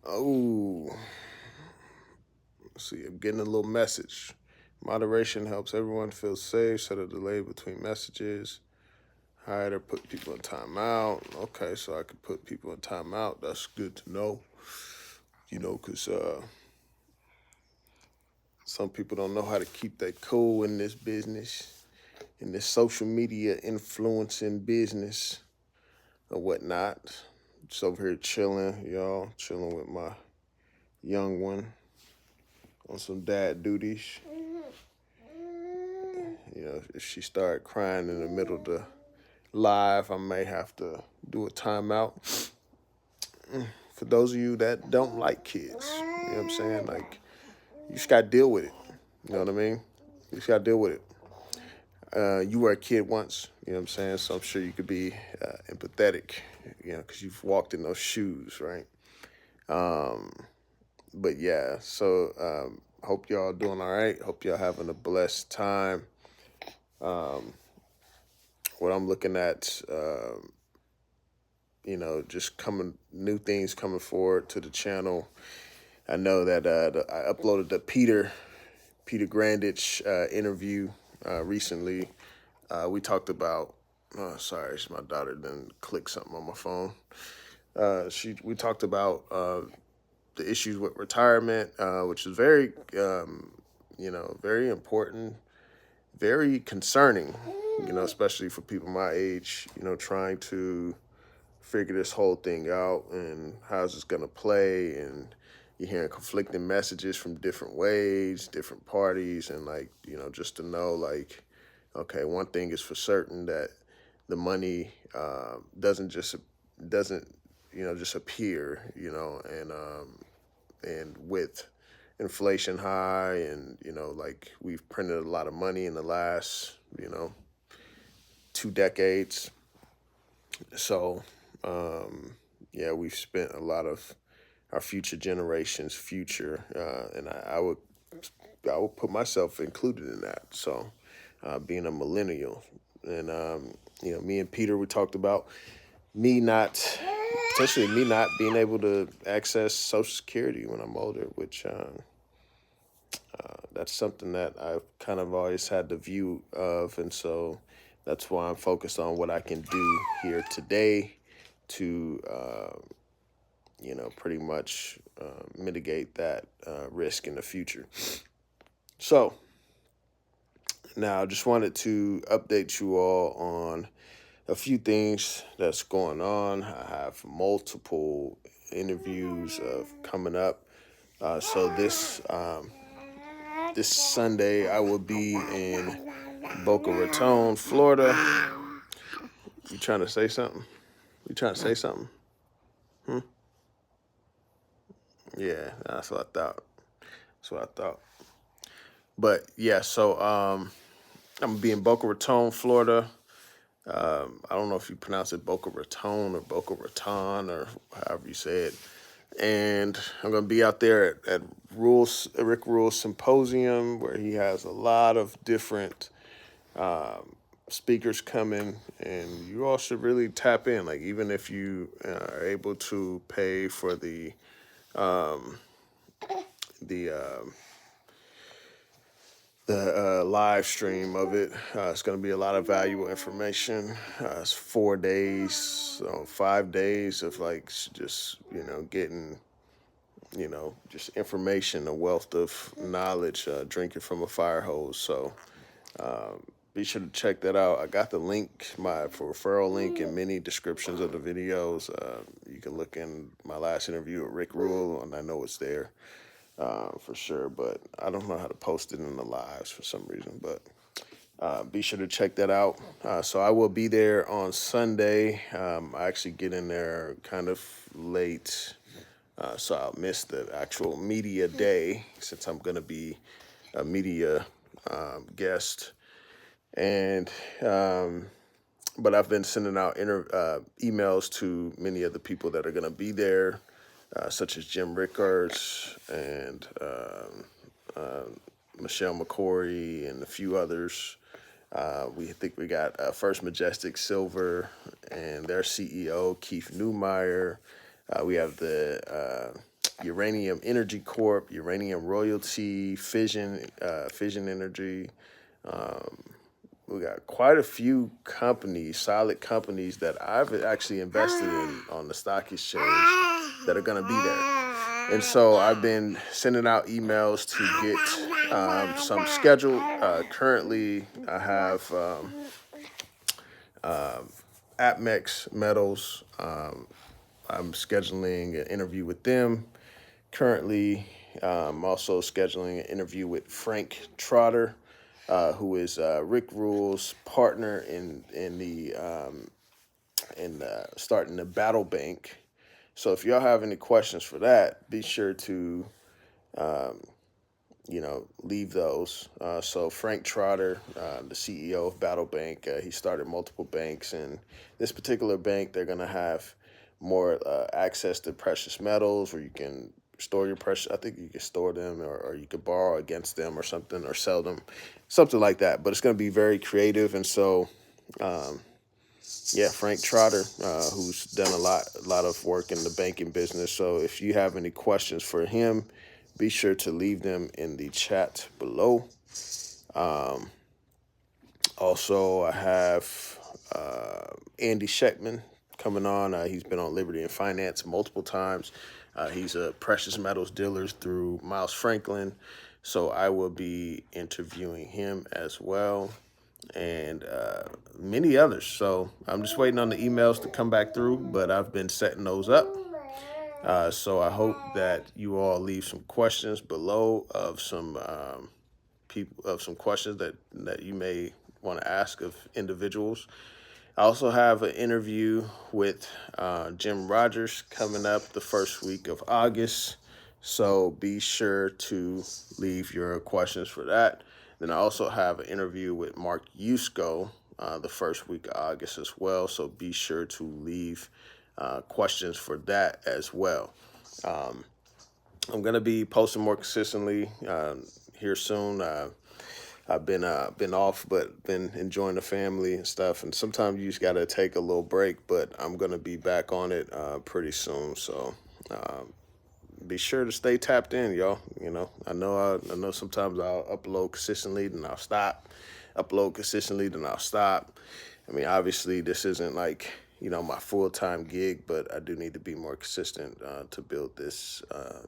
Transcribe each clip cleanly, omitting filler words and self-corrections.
Oh, let's see, I'm getting a little message. Moderation helps everyone feel safe. Set a delay between messages. Hide or put people in timeout. Okay, so I can put people in timeout. That's good to know. Because some people don't know how to keep their cool in this business, in this social media influencing business or whatnot. Just over here chilling, y'all, chilling with my young one on some dad duties. If she start crying in the middle of the live, I may have to do a timeout. For those of you that don't like kids, you know what I'm saying? Like, you just gotta deal with it. You know what I mean? You just gotta deal with it. You were a kid once, you know what I'm saying? So I'm sure you could be empathetic, because you've walked in those shoes, right? Um, but yeah, so hope y'all doing all right. Hope y'all having a blessed time. Um, what I'm looking at, just coming, new things coming forward to the channel. I know that I uploaded the Peter Grandich interview recently. We talked about. Oh, sorry, it's my daughter. Then click something on my phone. We talked about the issues with retirement, which is very, very important, very concerning. Especially for people my age. Trying to figure this whole thing out and how's this gonna play, and you're hearing conflicting messages from different ways, different parties, and just to know, okay, one thing is for certain, that the money doesn't just appear, and with inflation high, and we've printed a lot of money in the last 2 decades. So yeah, we've spent a lot of our future generations' future, and I would put myself included in that. So, being a millennial, and me and Peter, we talked about me not potentially me not being able to access Social Security when I'm older, which that's something that I've kind of always had the view of, and so that's why I'm focused on what I can do here today to pretty much mitigate that risk in the future. So now I just wanted to update you all on a few things that's going on. I have multiple interviews coming up. So this Sunday I will be in Boca Raton, Florida. You trying to say something? You trying to say something? Hmm? Yeah, that's what I thought. That's what I thought. But yeah, so I'm gonna be in Boca Raton, Florida. I don't know if you pronounce it Boca Raton or Boca Raton or however you say it. And I'm gonna be out there at Rick Rule's symposium, where he has a lot of different speakers coming, and you all should really tap in. Like, even if you are able to pay for the live stream of it. It's going to be a lot of valuable information. It's 4 days, so 5 days of just getting just information, a wealth of knowledge, drinking from a fire hose. So be sure to check that out. I got the link, my for referral link, in many descriptions of the videos. You can look in my last interview with Rick Rule, and I know it's there for sure. But I don't know how to post it in the lives for some reason. But be sure to check that out. So I will be there on Sunday. I actually get in there kind of late, so I'll miss the actual media day, since I'm going to be a media guest. And but I've been sending out emails to many of the people that are going to be there, such as Jim Rickards and Michelle McCory and a few others. We think we got First Majestic Silver and their CEO, Keith Newmeyer. We have the Uranium Energy Corp, Uranium Royalty, Fission Energy. Um, we got quite a few companies, solid companies that I've actually invested in on the stock exchange that are going to be there. And so I've been sending out emails to get some scheduled. Currently, I have APMEX Metals. I'm scheduling an interview with them currently. I'm also scheduling an interview with Frank Trotter, who is Rick Rule's partner in starting the Battle Bank. So if y'all have any questions for that, be sure to leave those. So Frank Trotter, the CEO of Battle Bank, he started multiple banks, and this particular bank, they're gonna have more access to precious metals, where you can store your precious. I think you can store them, or you could borrow against them, or something, or sell them, something like that. But it's gonna be very creative, and so. Yeah, Frank Trotter, who's done a lot of work in the banking business. So if you have any questions for him, be sure to leave them in the chat below. Also, I have Andy Scheckman coming on. He's been on Liberty and Finance multiple times. He's a precious metals dealer through Miles Franklin. So I will be interviewing him as well, and many others. So I'm just waiting on the emails to come back through, but I've been setting those up. So I hope that you all leave some questions below of some people of some questions that you may want to ask of individuals. I also have an interview with Jim Rogers coming up the first week of August. So be sure to leave your questions for that. Then I also have an interview with Mark Yusko the first week of August as well. So be sure to leave questions for that as well. I'm going to be posting more consistently here soon. I've been off, but been enjoying the family and stuff. And sometimes you just got to take a little break, but I'm going to be back on it pretty soon. So be sure to stay tapped in, y'all. I know sometimes I'll upload consistently, then I'll stop. Upload consistently, then I'll stop. I mean, obviously, this isn't like, my full-time gig, but I do need to be more consistent to build this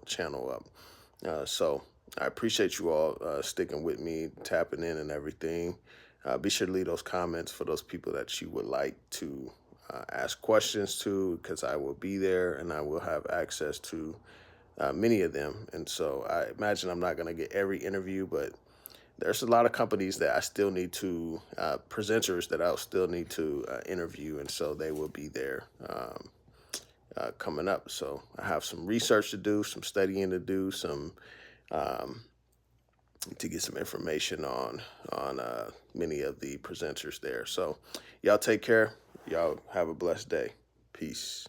channel up. So I appreciate you all sticking with me, tapping in and everything. Be sure to leave those comments for those people that you would like to ask questions to, because I will be there and I will have access to many of them. And so I imagine I'm not going to get every interview, but there's a lot of companies that I still need to, presenters that I'll still need to interview. And so they will be there coming up. So I have some research to do, some studying to do, to get some information on many of the presenters there. So y'all take care. Y'all have a blessed day. Peace.